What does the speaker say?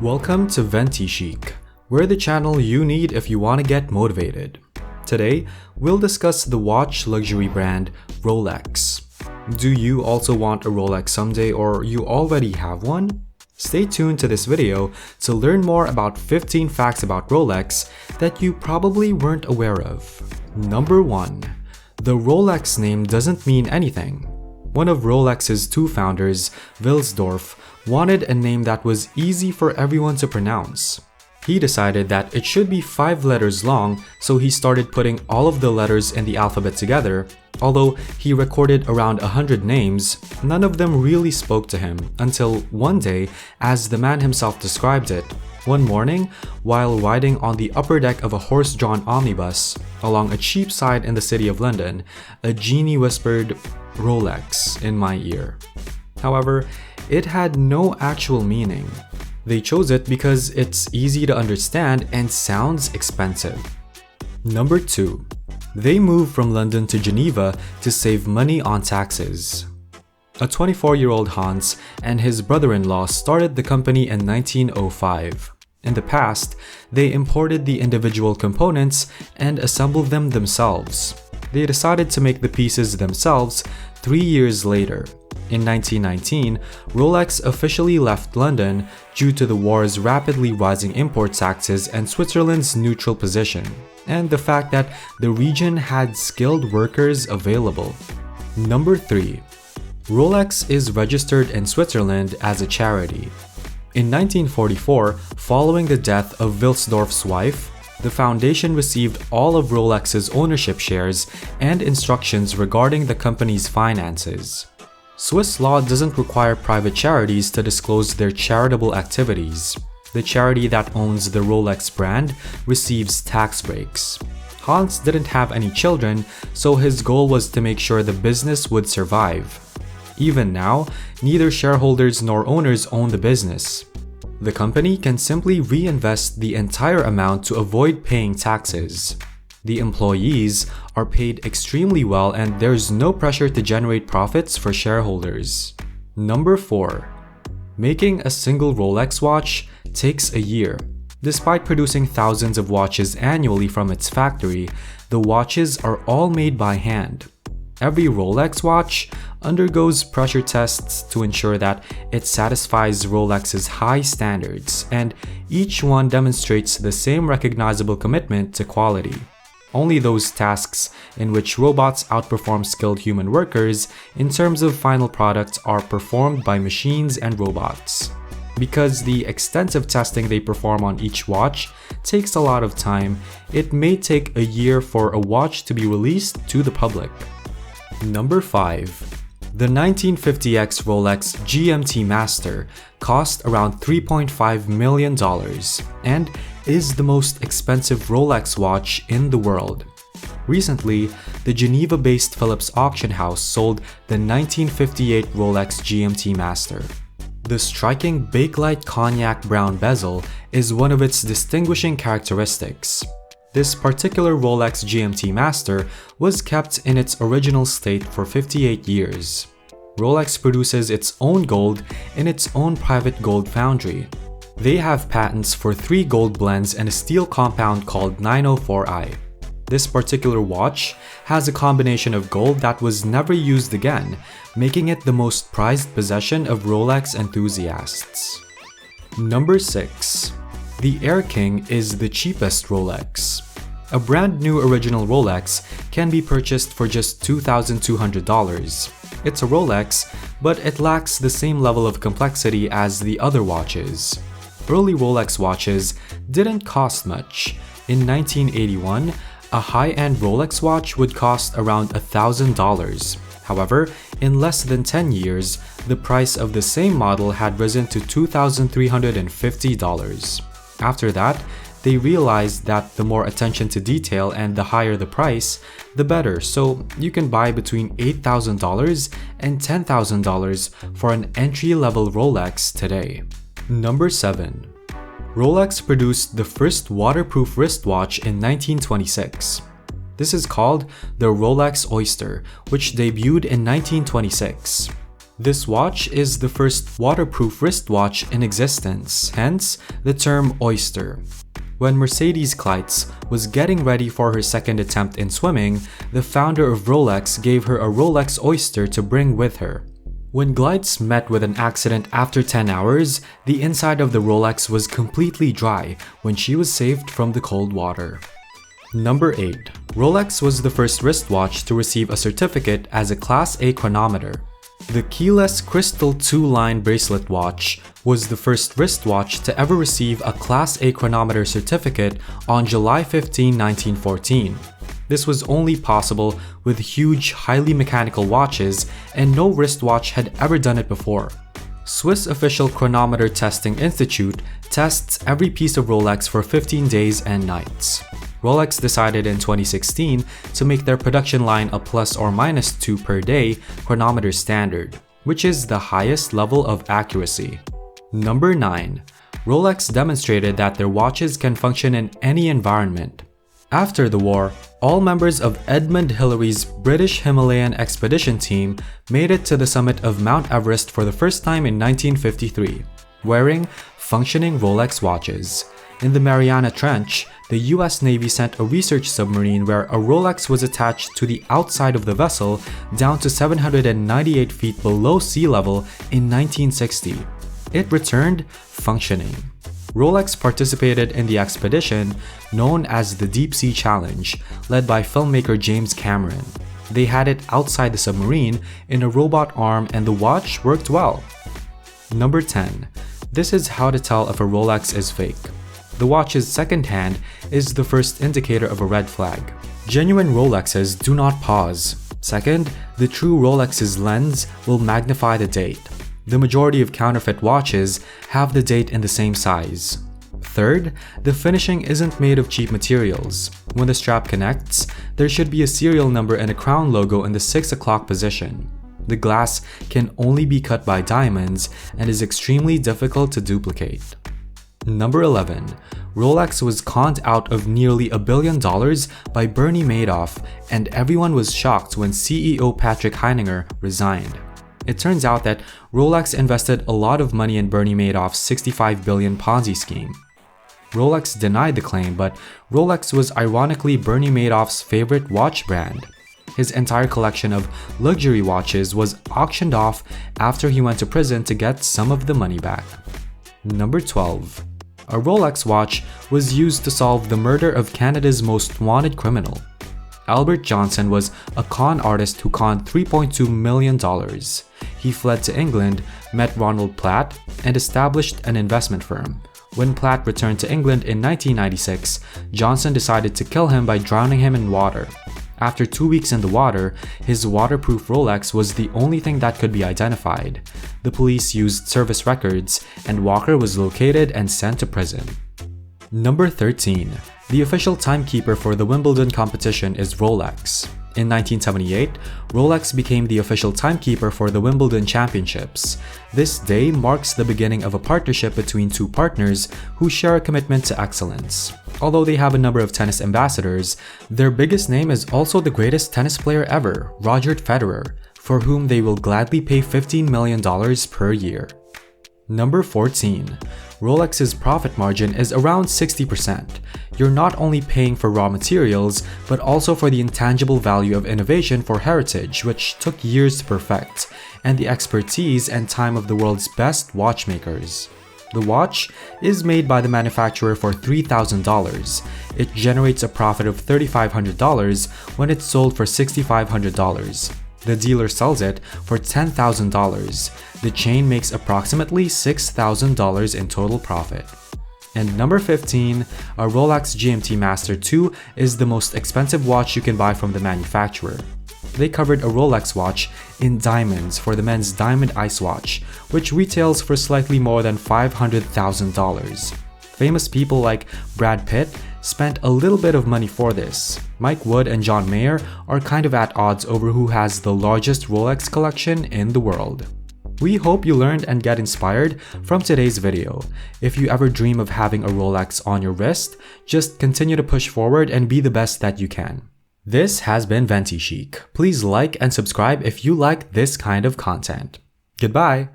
Welcome to Ventichic. We're the channel you need if you want to get motivated. Today, we'll discuss the watch luxury brand Rolex. Do you also want a Rolex someday, or you already have one? Stay tuned to this video to learn more about 15 facts about Rolex that you probably weren't aware of. Number 1. The Rolex name doesn't mean anything. One of Rolex's two founders, Wilsdorf, wanted a name that was easy for everyone to pronounce. He decided that it should be 5 letters long, so he started putting all of the letters in the alphabet together. Although he recorded around 100 names, none of them really spoke to him until one day, as the man himself described it. One morning, while riding on the upper deck of a horse-drawn omnibus along a cheap side in the city of London, a genie whispered, "Rolex," in my ear. However, it had no actual meaning. They chose it because it's easy to understand and sounds expensive. Number 2. They moved from London to Geneva to save money on taxes. A 24-year-old Hans and his brother-in-law started the company in 1905. In the past, they imported the individual components and assembled them themselves. They decided to make the pieces themselves 3 years later. In 1919, Rolex officially left London due to the war's rapidly rising import taxes and Switzerland's neutral position, and the fact that the region had skilled workers available. Number 3. Rolex is registered in Switzerland as a charity. In 1944, following the death of Wilsdorf's wife, the foundation received all of Rolex's ownership shares and instructions regarding the company's finances. Swiss law doesn't require private charities to disclose their charitable activities. The charity that owns the Rolex brand receives tax breaks. Hans didn't have any children, so his goal was to make sure the business would survive. Even now, neither shareholders nor owners own the business. The company can simply reinvest the entire amount to avoid paying taxes. The employees are paid extremely well, and there's no pressure to generate profits for shareholders. Number 4. Making a single Rolex watch takes a year. Despite producing thousands of watches annually from its factory, the watches are all made by hand. Every Rolex watch undergoes pressure tests to ensure that it satisfies Rolex's high standards, and each one demonstrates the same recognizable commitment to quality. Only those tasks in which robots outperform skilled human workers in terms of final product are performed by machines and robots. Because the extensive testing they perform on each watch takes a lot of time, it may take a year for a watch to be released to the public. Number 5. The 1950X Rolex GMT Master cost around $3.5 million and is the most expensive Rolex watch in the world. Recently, the Geneva-based Philips auction house sold the 1958 Rolex GMT Master. The striking bakelite cognac brown bezel is one of its distinguishing characteristics. This particular Rolex GMT Master was kept in its original state for 58 years. Rolex produces its own gold in its own private gold foundry. They have patents for 3 gold blends and a steel compound called 904i. This particular watch has a combination of gold that was never used again, making it the most prized possession of Rolex enthusiasts. Number 6. The Air King is the cheapest Rolex. A brand new original Rolex can be purchased for just $2,200. It's a Rolex, but it lacks the same level of complexity as the other watches. Early Rolex watches didn't cost much. In 1981, a high-end Rolex watch would cost around $1,000. However, in less than 10 years, the price of the same model had risen to $2,350. After that, they realized that the more attention to detail and the higher the price, the better, so you can buy between $8,000 and $10,000 for an entry-level Rolex today. Number 7. Rolex produced the first waterproof wristwatch in 1926. This is called the Rolex Oyster, which debuted in 1926. This watch is the first waterproof wristwatch in existence, hence the term Oyster. When Mercedes Kleitz was getting ready for her second attempt in swimming, the founder of Rolex gave her a Rolex Oyster to bring with her. When Gleitz met with an accident after 10 hours, the inside of the Rolex was completely dry when she was saved from the cold water. Number 8. Rolex was the first wristwatch to receive a certificate as a Class A chronometer. The keyless crystal 2-line bracelet watch was the first wristwatch to ever receive a Class A chronometer certificate on July 15, 1914. This was only possible with huge, highly mechanical watches, and no wristwatch had ever done it before. Swiss official Chronometer Testing Institute tests every piece of Rolex for 15 days and nights. Rolex decided in 2016 to make their production line a ±2 per day chronometer standard, which is the highest level of accuracy. Number 9. Rolex demonstrated that their watches can function in any environment. After the war, all members of Edmund Hillary's British Himalayan expedition team made it to the summit of Mount Everest for the first time in 1953, wearing functioning Rolex watches. In the Mariana Trench, the US Navy sent a research submarine where a Rolex was attached to the outside of the vessel down to 798 feet below sea level in 1960. It returned functioning. Rolex participated in the expedition known as the Deep Sea Challenge, led by filmmaker James Cameron. They had it outside the submarine in a robot arm and the watch worked well. Number 10. This is how to tell if a Rolex is fake. The watch's second hand is the first indicator of a red flag. Genuine Rolexes do not pause. Second, the true Rolex's lens will magnify the date. The majority of counterfeit watches have the date in the same size. Third, the finishing isn't made of cheap materials. When the strap connects, there should be a serial number and a crown logo in the 6 o'clock position. The glass can only be cut by diamonds and is extremely difficult to duplicate. Number 11. Rolex was conned out of nearly $1 billion by Bernie Madoff, and everyone was shocked when CEO Patrick Heininger resigned. It turns out that Rolex invested a lot of money in Bernie Madoff's $65 billion Ponzi scheme. Rolex denied the claim, but Rolex was ironically Bernie Madoff's favorite watch brand. His entire collection of luxury watches was auctioned off after he went to prison to get some of the money back. Number 12. A Rolex watch was used to solve the murder of Canada's most wanted criminal. Albert Johnson was a con artist who conned $3.2 million. He fled to England, met Ronald Platt, and established an investment firm. When Platt returned to England in 1996, Johnson decided to kill him by drowning him in water. After 2 weeks in the water, his waterproof Rolex was the only thing that could be identified. The police used service records, and Walker was located and sent to prison. Number 13. The official timekeeper for the Wimbledon competition is Rolex. In 1978, Rolex became the official timekeeper for the Wimbledon Championships. This day marks the beginning of a partnership between two partners who share a commitment to excellence. Although they have a number of tennis ambassadors, their biggest name is also the greatest tennis player ever, Roger Federer, for whom they will gladly pay $15 million per year. Number 14. Rolex's profit margin is around 60%. You're not only paying for raw materials, but also for the intangible value of innovation for heritage, which took years to perfect, and the expertise and time of the world's best watchmakers. The watch is made by the manufacturer for $3,000. It generates a profit of $3,500 when it's sold for $6,500. The dealer sells it for $10,000. The chain makes approximately $6,000 in total profit. And number 15, a Rolex GMT Master 2 is the most expensive watch you can buy from the manufacturer. They covered a Rolex watch in diamonds for the men's Diamond Ice watch, which retails for slightly more than $500,000. Famous people like Brad Pitt spent a little bit of money for this. Mike Wood and John Mayer are kind of at odds over who has the largest Rolex collection in the world. We hope you learned and get inspired from today's video. If you ever dream of having a Rolex on your wrist, just continue to push forward and be the best that you can. This has been Ventichic. Please like and subscribe if you like this kind of content. Goodbye!